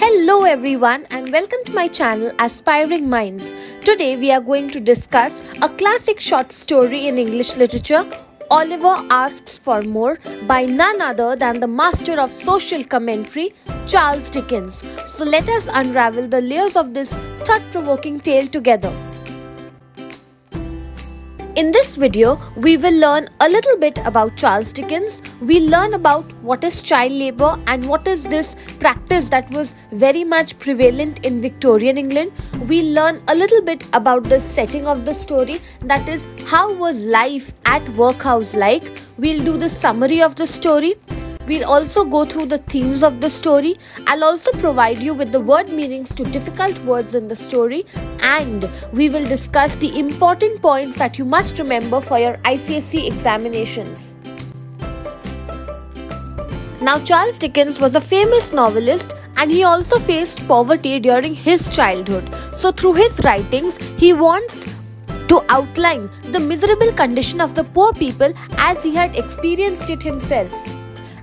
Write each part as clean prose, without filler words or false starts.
Hello everyone and welcome to my channel Aspiring Minds. Today we are going to discuss a classic short story in English literature, Oliver Asks for More, by none other than the master of social commentary, Charles Dickens. So let us unravel the layers of this thought-provoking tale together. In this video, we will learn a little bit about Charles Dickens. We'll learn about what is child labor and what is this practice that was very much prevalent in Victorian England. We'll learn a little bit about the setting of the story, that is, how was life at workhouse like. We'll do the summary of the story. We'll also go through the themes of the story. I'll also provide you with the word meanings to difficult words in the story, and we will discuss the important points that you must remember for your ICSE examinations. Now, Charles Dickens was a famous novelist and he also faced poverty during his childhood. So through his writings, he wants to outline the miserable condition of the poor people as he had experienced it himself.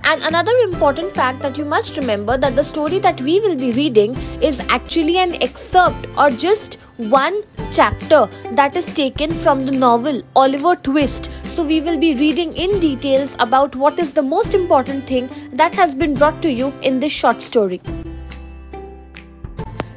And another important fact that you must remember, that the story that we will be reading is actually an excerpt or just one chapter that is taken from the novel Oliver Twist. So we will be reading in details about what is the most important thing that has been brought to you in this short story.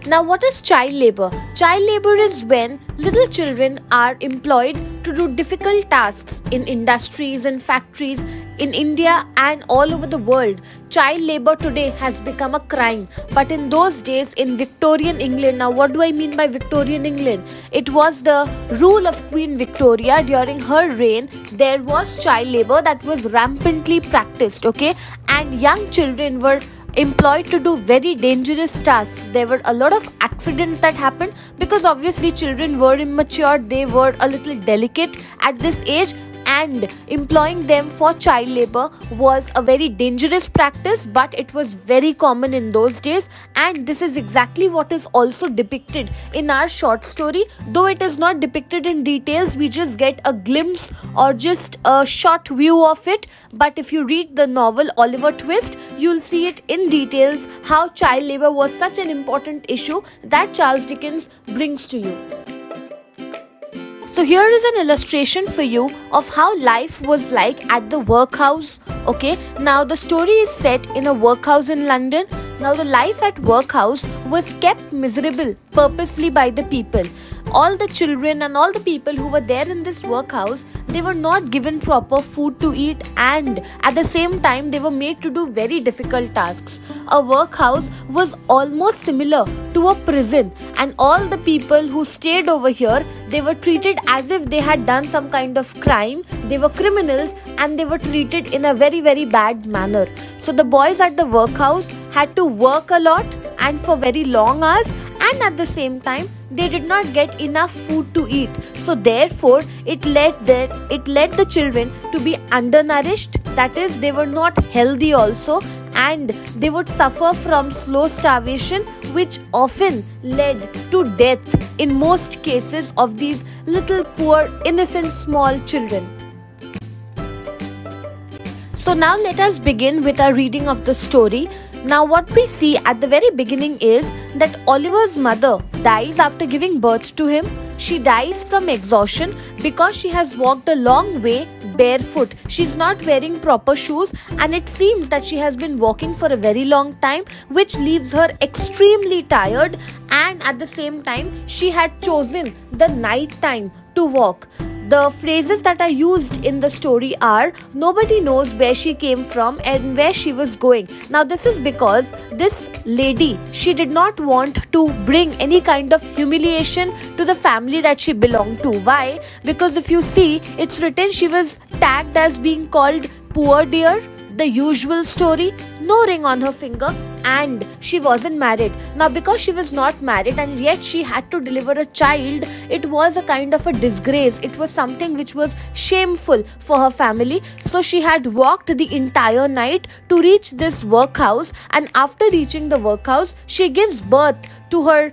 Now, what is child labor? Child labor is when little children are employed to do difficult tasks in industries and factories in India and all over the world. Child labor today has become a crime, but in those days in Victorian England, now what do I mean by Victorian England? It was the rule of Queen Victoria. During her reign, there was child labor that was rampantly practiced, okay? And young children were employed to do very dangerous tasks. There were a lot of accidents that happened because obviously children were immature, they were a little delicate at this age, and employing them for child labor was a very dangerous practice, but it was very common in those days, and this is exactly what is also depicted in our short story. Though it is not depicted in details, we just get a glimpse or just a short view of it. But if you read the novel Oliver Twist, you'll see it in details how child labor was such an important issue that Charles Dickens brings to you. So here is an illustration for you of how life was like at the workhouse. Okay, now the story is set in a workhouse in London. Now the life at workhouse was kept miserable purposely by the people. All the children and all the people who were there in this workhouse, they were not given proper food to eat, and at the same time they were made to do very difficult tasks. A workhouse was almost similar to a prison, and all the people who stayed over here, they were treated as if they had done some kind of crime. They were criminals and they were treated in a very bad manner. So the boys at the workhouse had to work a lot and for very long hours, and at the same time they did not get enough food to eat. So therefore it led the children to be undernourished, that is, they were not healthy also, and they would suffer from slow starvation, which often led to death in most cases of these little poor innocent small children. So now let us begin with our reading of the story. Now what we see at the very beginning is that Oliver's mother dies after giving birth to him. She dies from exhaustion because she has walked a long way barefoot. She's not wearing proper shoes, and it seems that she has been walking for a very long time, which leaves her extremely tired, and at the same time she had chosen the night time to walk. The phrases that are used in the story are, nobody knows where she came from and where she was going. Now this is because this lady, she did not want to bring any kind of humiliation to the family that she belonged to. Why? Because if you see, it's written she was tagged as being called poor dear, the usual story, no ring on her finger, and she wasn't married. Now because she was not married and yet she had to deliver a child, it was a kind of a disgrace. It was something which was shameful for her family. So she had walked the entire night to reach this workhouse, and after reaching the workhouse, she gives birth to her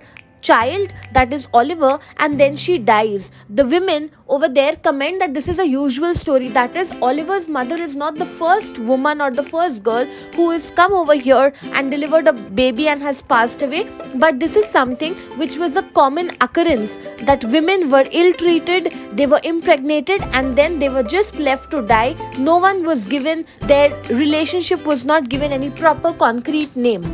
child, that is Oliver, and then she dies. The women over there comment that this is a usual story, that is Oliver's mother is not the first woman or the first girl who has come over here and delivered a baby and has passed away, but this is something which was a common occurrence, that women were ill-treated, they were impregnated, and then they were just left to die. No one was given, their relationship was not given any proper concrete name.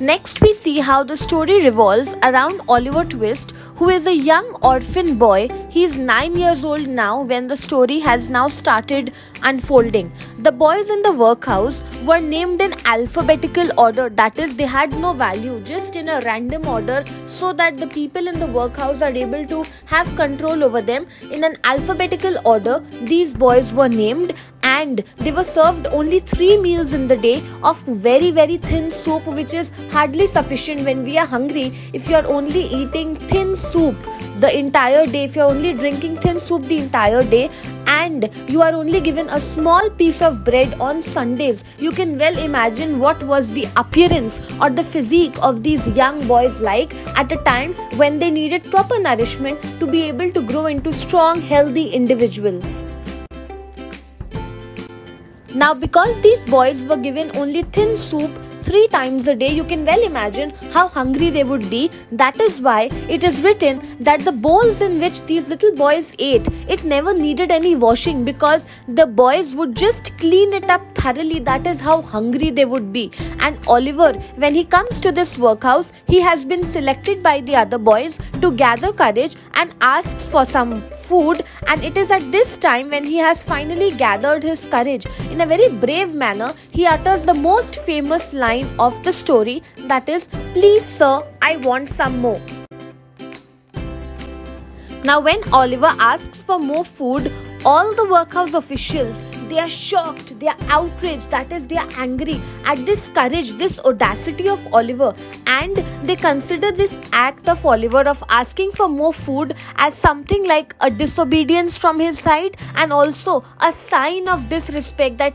Next, we see how the story revolves around Oliver Twist, who is a young orphan boy. He is 9 years old now when the story has now started unfolding. The boys in the workhouse were named in alphabetical order, that is, they had no value, just in a random order, so that the people in the workhouse are able to have control over them. In an alphabetical order, these boys were named, and they were served only 3 meals in the day of very thin soup, which is hardly sufficient when we are hungry. If you are only eating thin soup the entire day, if you are only drinking thin soup the entire day, and you are only given a small piece of bread on Sundays, you can well imagine what was the appearance or the physique of these young boys like at a time when they needed proper nourishment to be able to grow into strong, healthy individuals. Now, because these boys were given only thin soup 3 times a day, you can well imagine how hungry they would be. That is why it is written that the bowls in which these little boys ate, it never needed any washing, because the boys would just clean it up thoroughly. That is how hungry they would be. And Oliver, when he comes to this workhouse, he has been selected by the other boys to gather courage and asks for some food, and it is at this time when he has finally gathered his courage. In a very brave manner, he utters the most famous line of the story, that is, "Please sir, I want some more." Now, when Oliver asks for more food, all the workhouse officials, they are shocked, they are outraged, that is, they are angry at this courage, this audacity of Oliver, and they consider this act of Oliver of asking for more food as something like a disobedience from his side, and also a sign of disrespect, that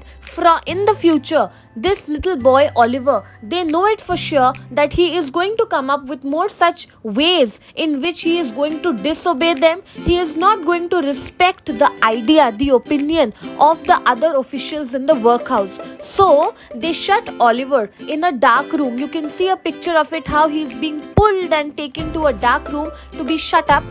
in the future, this little boy Oliver, they know it for sure that he is going to come up with more such ways in which he is going to disobey them. He is not going to respect the idea, the opinion of the other officials in the workhouse. So they shut Oliver in a dark room. You can see a picture of it, how he is being pulled and taken to a dark room to be shut up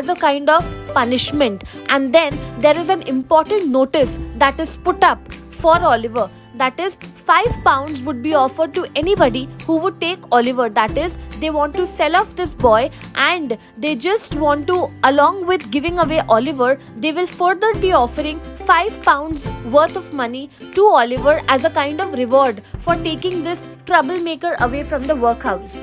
as a kind of punishment. And then there is an important notice that is put up for Oliver, that is, £5 would be offered to anybody who would take Oliver. That is, they want to sell off this boy, and they just want to, along with giving away Oliver, they will further be offering £5 worth of money to Oliver as a kind of reward for taking this troublemaker away from the workhouse.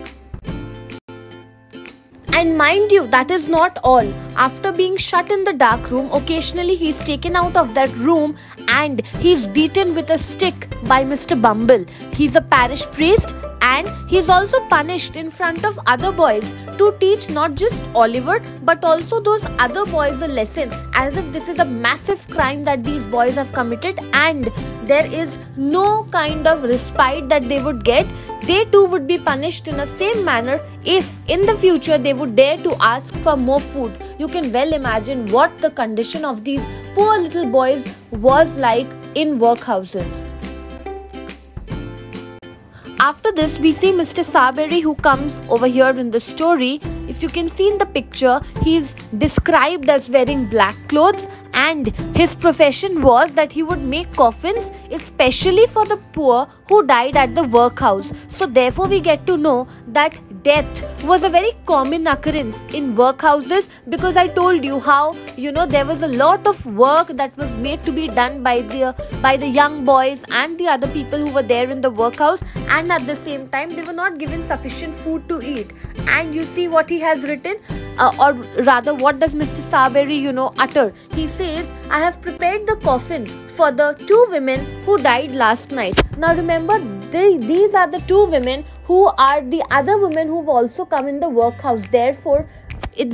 And mind you, that is not all. After being shut in the dark room, occasionally he is taken out of that room and he is beaten with a stick by Mr. Bumble. He is a parish priest, and he is also punished in front of other boys to teach not just Oliver but also those other boys a lesson, as if this is a massive crime that these boys have committed, and there is no kind of respite that they would get. They too would be punished in the same manner if in the future they would dare to ask for more food. You can well imagine what the condition of these poor little boys was like in workhouses. After this, we see Mr. Sarberry, who comes over here in the story. If you can see in the picture, he is described as wearing black clothes, and his profession was that he would make coffins especially for the poor who died at the workhouse. So therefore we get to know that death was a very common occurrence in workhouses, because I told you how there was a lot of work that was made to be done by the young boys and the other people who were there in the workhouse, and at the same time they were not given sufficient food to eat. And you see what he has written, or rather what does Mr. Sarberry utter. He says, "I have prepared the coffin for the 2 women who died last night." Now remember, these are the 2 women who are the other women who have also come in the workhouse. Therefore,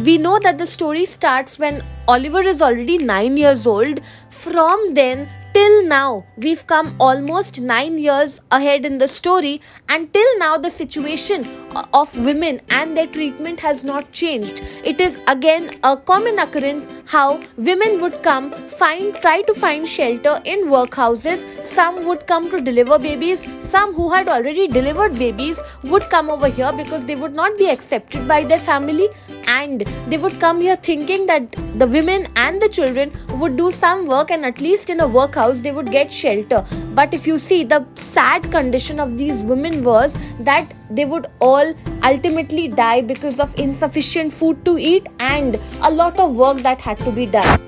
we know that the story starts when Oliver is already 9 years old. From then till now, we've come almost 9 years ahead in the story, and till now the situation of women and their treatment has not changed. It is again a common occurrence how women would come, try to find shelter in workhouses. Some would come to deliver babies. Some who had already delivered babies would come over here because they would not be accepted by their family, and they would come here thinking that the women and the children would do some work, and at least in a workhouse they would get shelter. But if you see, the sad condition of these women was that they would all ultimately die because of insufficient food to eat and a lot of work that had to be done.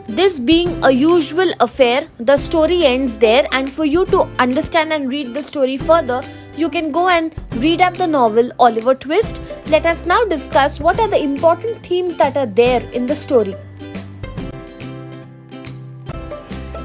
This being a usual affair, the story ends there, and for you to understand and read the story further, you can go and read up the novel Oliver Twist. Let us now discuss what are the important themes that are there in the story.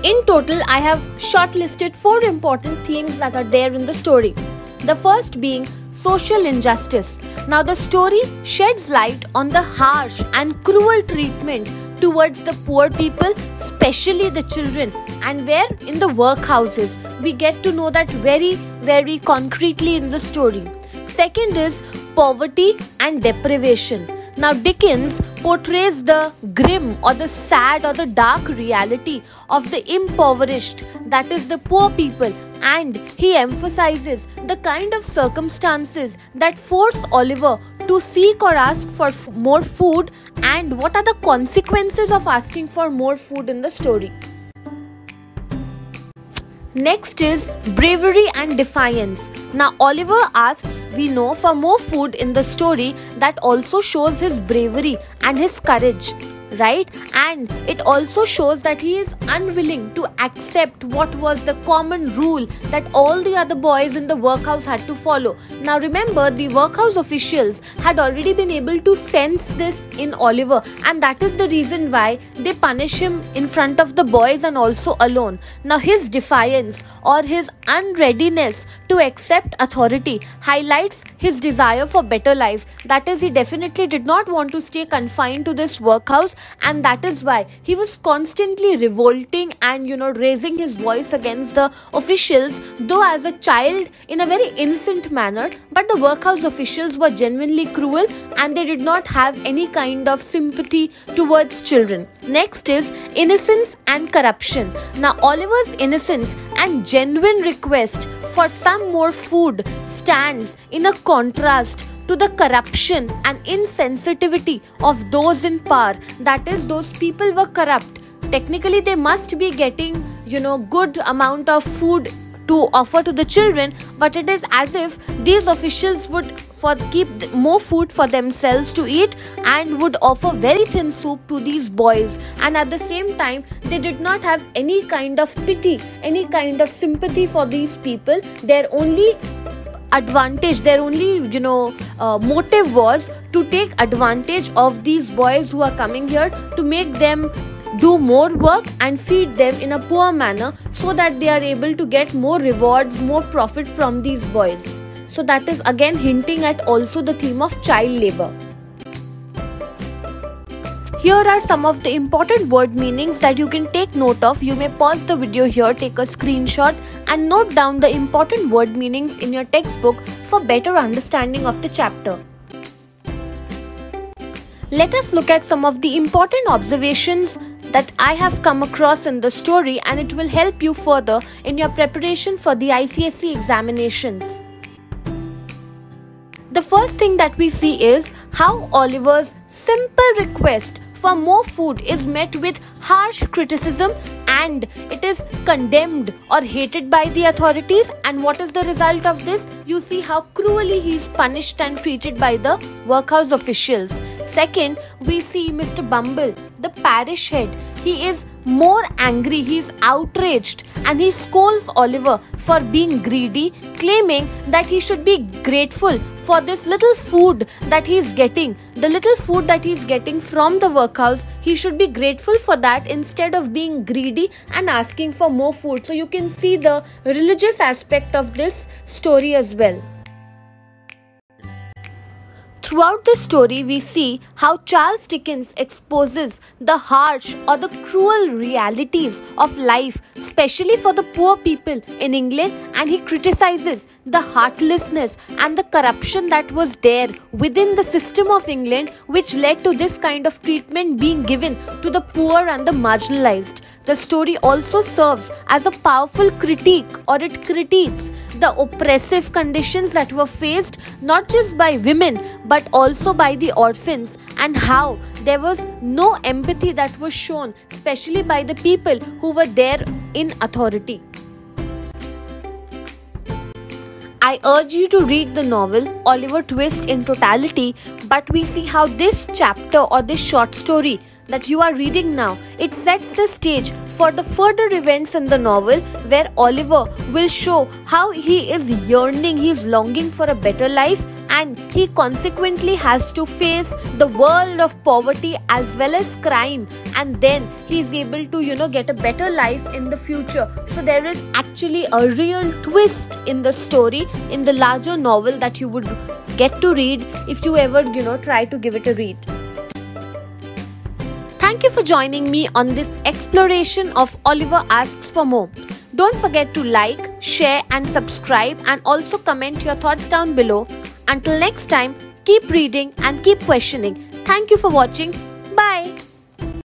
In total, I have shortlisted 4 important themes that are there in the story. The first being social injustice. Now, the story sheds light on the harsh and cruel treatment towards the poor people, especially the children, and where in the workhouses. We get to know that very, very concretely in the story. Second is poverty and deprivation. Now, Dickens portrays the grim or the sad or the dark reality of the impoverished, that is the poor people, and he emphasizes the kind of circumstances that force Oliver to seek or ask for more food, and what are the consequences of asking for more food in the story. Next is bravery and defiance. Now, Oliver asks, we know, for more food in the story that also shows his bravery and his courage, right? And it also shows that he is unwilling to accept what was the common rule that all the other boys in the workhouse had to follow. Now, remember, the workhouse officials had already been able to sense this in Oliver, and that is the reason why they punish him in front of the boys and also alone. Now, his defiance or his unreadiness to accept authority highlights his desire for better life. That is, he definitely did not want to stay confined to this workhouse, and that is why he was constantly revolting and raising his voice against the officials, though as a child in a very innocent manner. But the workhouse officials were genuinely cruel, and they did not have any kind of sympathy towards children. Next is innocence and corruption. Now, Oliver's innocence and genuine request for some more food stands in a contrast to the corruption and insensitivity of those in power. That is, those people were corrupt. Technically, they must be getting, good amount of food to offer to the children, but it is as if these officials would keep more food for themselves to eat and would offer very thin soup to these boys, and at the same time they did not have any kind of pity, any kind of sympathy for these people. Their only advantage, their only motive was to take advantage of these boys who are coming here, to make them do more work and feed them in a poor manner, so that they are able to get more rewards, more profit from these boys. So that is again hinting at also the theme of child labor. Here are some of the important word meanings that you can take note of. You may pause the video here, take a screenshot and note down the important word meanings in your textbook for better understanding of the chapter. Let us look at some of the important observations that I have come across in the story, and it will help you further in your preparation for the ICSE examinations. The first thing that we see is how Oliver's simple request for more food is met with harsh criticism, and it is condemned or hated by the authorities. And what is the result of this? You see how cruelly he is punished and treated by the workhouse officials. Second, we see Mr. Bumble, the parish head. He is more angry, he is outraged, and he scolds Oliver for being greedy, claiming that he should be grateful for this little food that he is getting. The little food that he is getting from the workhouse, he should be grateful for that instead of being greedy and asking for more food. So you can see the religious aspect of this story as well. Throughout the story, we see how Charles Dickens exposes the harsh or the cruel realities of life, especially for the poor people in England, and he criticizes the heartlessness and the corruption that was there within the system of England, which led to this kind of treatment being given to the poor and the marginalized. The story also serves as a powerful critique, or it critiques the oppressive conditions that were faced not just by women but also by the orphans, and how there was no empathy that was shown, especially by the people who were there in authority. I urge you to read the novel Oliver Twist in totality, but we see how this chapter or this short story that you are reading now, it sets the stage for the further events in the novel, where Oliver will show how he is yearning, he is longing for a better life, and he consequently has to face the world of poverty as well as crime, and then he is able to get a better life in the future. So there is actually a real twist in the story, in the larger novel, that you would get to read if you ever try to give it a read. Thank you for joining me on this exploration of Oliver Asks for More. Don't forget to like, share and subscribe, and also comment your thoughts down below. Until next time, keep reading and keep questioning. Thank you for watching. Bye.